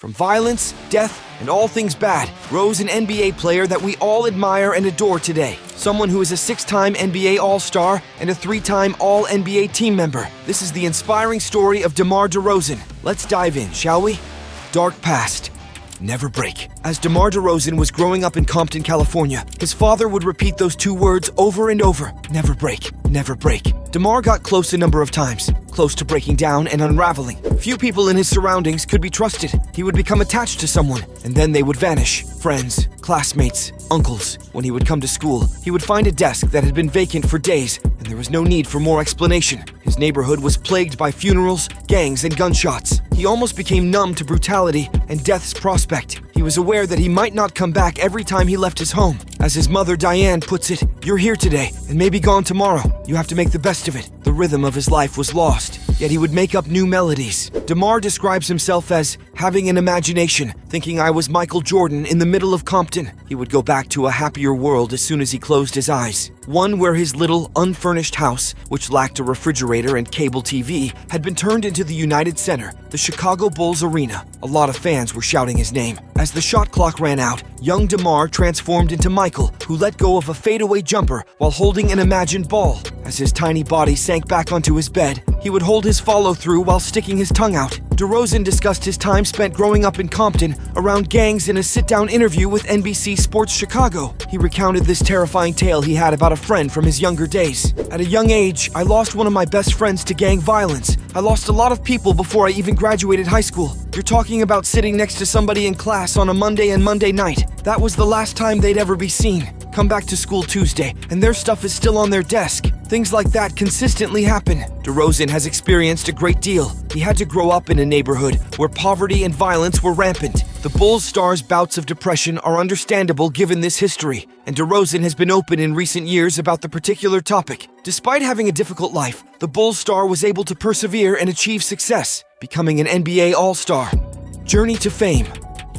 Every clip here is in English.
From violence, death, and all things bad, rose an NBA player that we all admire and adore today. Someone who is a 6-time NBA All-Star and a 3-time All-NBA team member. This is the inspiring story of DeMar DeRozan. Let's dive in, shall we? Dark past. Never break. As DeMar DeRozan was growing up in Compton, California, his father would repeat those two words over and over. Never break. Never break. DeMar got close a number of times, close to breaking down and unraveling. Few people in his surroundings could be trusted. He would become attached to someone, and then they would vanish. Friends, classmates, uncles. When he would come to school, he would find a desk that had been vacant for days, and there was no need for more explanation. His neighborhood was plagued by funerals, gangs, and gunshots. He almost became numb to brutality and death's prospect. He was aware that he might not come back every time he left his home. As his mother Diane puts it, "You're here today and may be gone tomorrow. You have to make the best of it." The rhythm of his life was lost, yet he would make up new melodies. DeMar describes himself as having an imagination, thinking I was Michael Jordan in the middle of Compton. He would go back to a happier world as soon as he closed his eyes. One where his little, unfurnished house, which lacked a refrigerator and cable TV, had been turned into the United Center, the Chicago Bulls arena. A lot of fans were shouting his name. As the shot clock ran out, young DeMar transformed into Michael, who let go of a fadeaway jumper while holding an imagined ball. As his tiny body sank back onto his bed, he would hold his follow-through while sticking his tongue out. DeRozan discussed his time spent growing up in Compton around gangs in a sit-down interview with NBC Sports Chicago. He recounted this terrifying tale he had about a friend from his younger days. "At a young age, I lost one of my best friends to gang violence. I lost a lot of people before I even graduated high school. You're talking about sitting next to somebody in class on a Monday night. That was the last time they'd ever be seen. Come back to school Tuesday, and their stuff is still on their desk." Things like that consistently happen. DeRozan has experienced a great deal. He had to grow up in a neighborhood where poverty and violence were rampant. The Bulls star's bouts of depression are understandable given this history, and DeRozan has been open in recent years about the particular topic. Despite having a difficult life, the Bulls star was able to persevere and achieve success, becoming an NBA All-Star. Journey to fame.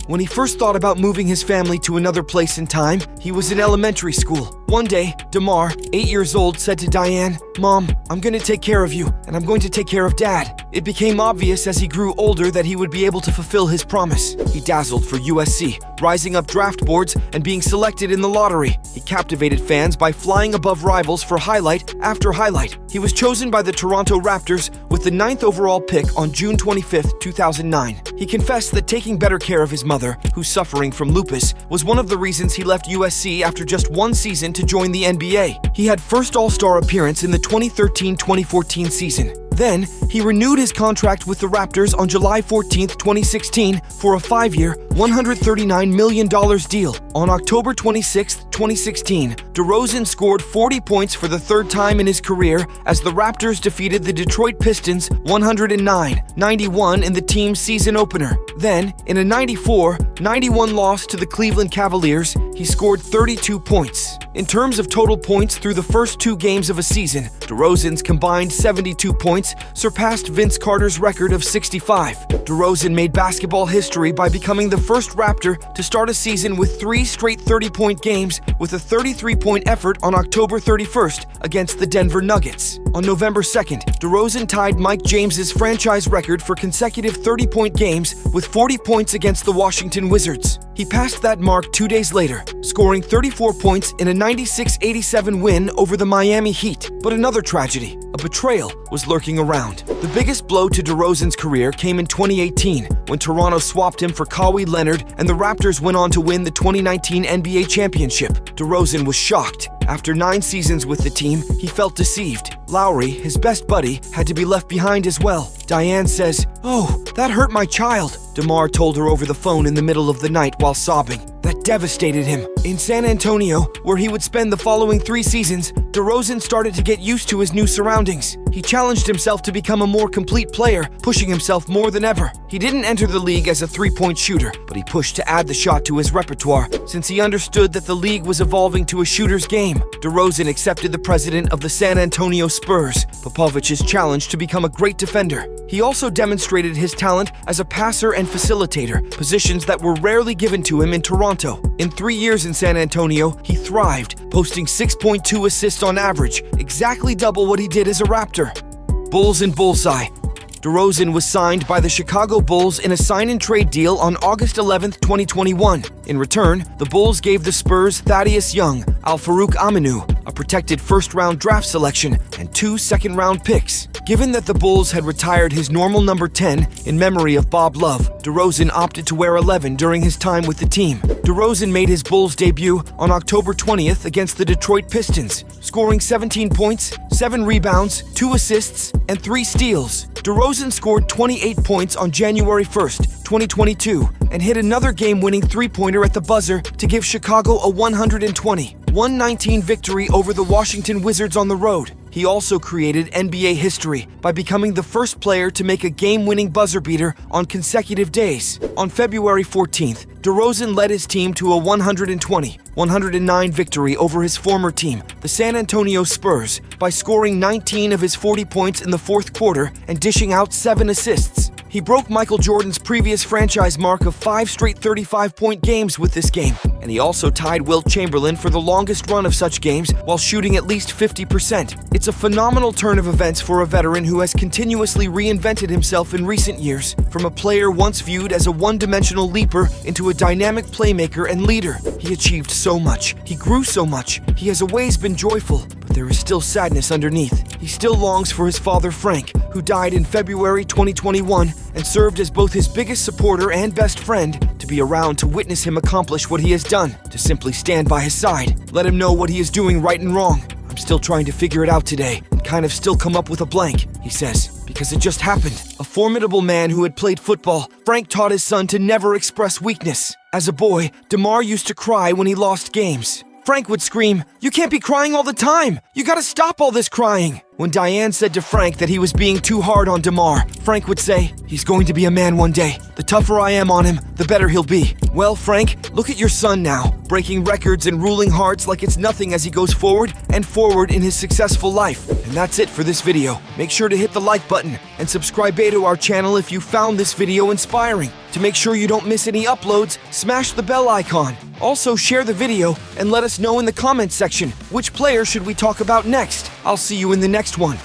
When he first thought about moving his family to another place in time, he was in elementary school. One day, DeMar, 8 years old, said to Diane, "Mom, I'm going to take care of you, and I'm going to take care of Dad." It became obvious as he grew older that he would be able to fulfill his promise. He dazzled for USC, rising up draft boards and being selected in the lottery. He captivated fans by flying above rivals for highlight after highlight. He was chosen by the Toronto Raptors with the 9th overall pick on June 25, 2009. He confessed that taking better care of his mother, who's suffering from lupus, was one of the reasons he left USC after just one season to join the NBA. He had first All-Star appearance in the 2013-2014 season. Then, he renewed his contract with the Raptors on July 14, 2016 for a 5-year, $139 million deal. On October 26, 2016, DeRozan scored 40 points for the third time in his career as the Raptors defeated the Detroit Pistons 109-91 in the team's season opener. Then, in a 94-91 loss to the Cleveland Cavaliers, he scored 32 points. In terms of total points through the first 2 games of a season, DeRozan's combined 72 points surpassed Vince Carter's record of 65. DeRozan made basketball history by becoming the first Raptor to start a season with 3 straight 30-point games with a 33-point effort on October 31st against the Denver Nuggets. On November 2nd, DeRozan tied Mike James's franchise record for consecutive 30-point games with 40 points against the Washington Wizards. He passed that mark 2 days later, scoring 34 points in a 96-87 win over the Miami Heat. But another tragedy, a betrayal, was lurking around. The biggest blow to DeRozan's career came in 2018, when Toronto swapped him for Kawhi Leonard and the Raptors went on to win the 2019 NBA championship. DeRozan was shocked. After 9 seasons with the team, he felt deceived. Lowry, his best buddy, had to be left behind as well. Diane says, "Oh, that hurt my child," DeMar told her over the phone in the middle of the night while sobbing. That devastated him. In San Antonio, where he would spend the following 3 seasons, DeRozan started to get used to his new surroundings. He challenged himself to become a more complete player, pushing himself more than ever. He didn't enter the league as a 3-point shooter, but he pushed to add the shot to his repertoire, since he understood that the league was evolving to a shooter's game. DeRozan accepted the president of the San Antonio Spurs, Popovich's challenge to become a great defender. He also demonstrated his talent as a passer and facilitator, positions that were rarely given to him in Toronto. In 3 years in San Antonio, he thrived, posting 6.2 assists on average, exactly double what he did as a Raptor. Bulls and Bullseye. DeRozan was signed by the Chicago Bulls in a sign-and-trade deal on August 11, 2021. In return, the Bulls gave the Spurs Thaddeus Young, Al-Farouq Aminu, a protected first-round draft selection, and 2 second-round picks. Given that the Bulls had retired his normal number 10 in memory of Bob Love, DeRozan opted to wear 11 during his time with the team. DeRozan made his Bulls debut on October 20th against the Detroit Pistons, scoring 17 points, 7 rebounds, 2 assists, and 3 steals. DeRozan scored 28 points on January 1st, 2022, and hit another game-winning three-pointer at the buzzer to give Chicago a 120-119 victory over the Washington Wizards on the road. He also created NBA history by becoming the first player to make a game-winning buzzer beater on consecutive days. On February 14th, DeRozan led his team to a 120-109 victory over his former team, the San Antonio Spurs, by scoring 19 of his 40 points in the fourth quarter and dishing out 7 assists. He broke Michael Jordan's previous franchise mark of 5 straight 35-point games with this game, and he also tied Wilt Chamberlain for the longest run of such games while shooting at least 50%. It's a phenomenal turn of events for a veteran who has continuously reinvented himself in recent years, from a player once viewed as a one-dimensional leaper into a dynamic playmaker and leader. He achieved so much. He grew so much. He has always been joyful, but there is still sadness underneath. He still longs for his father Frank, who died in February 2021 and served as both his biggest supporter and best friend, to be around to witness him accomplish what he has done, to simply stand by his side, let him know what he is doing right and wrong. I'm still trying to figure it out today, and kind of still come up with a blank, he says, because it just happened. A formidable man who had played football, Frank taught his son to never express weakness. As a boy, DeMar used to cry when he lost games. Frank would scream, "You can't be crying all the time! You gotta stop all this crying!" When Diane said to Frank that he was being too hard on DeMar, Frank would say, "He's going to be a man one day. The tougher I am on him, the better he'll be." Well, Frank, look at your son now, breaking records and ruling hearts like it's nothing as he goes forward and forward in his successful life. And that's it for this video. Make sure to hit the like button and subscribe to our channel if you found this video inspiring. To make sure you don't miss any uploads, smash the bell icon. Also, share the video and let us know in the comments section which player should we talk about next. I'll see you in the next one.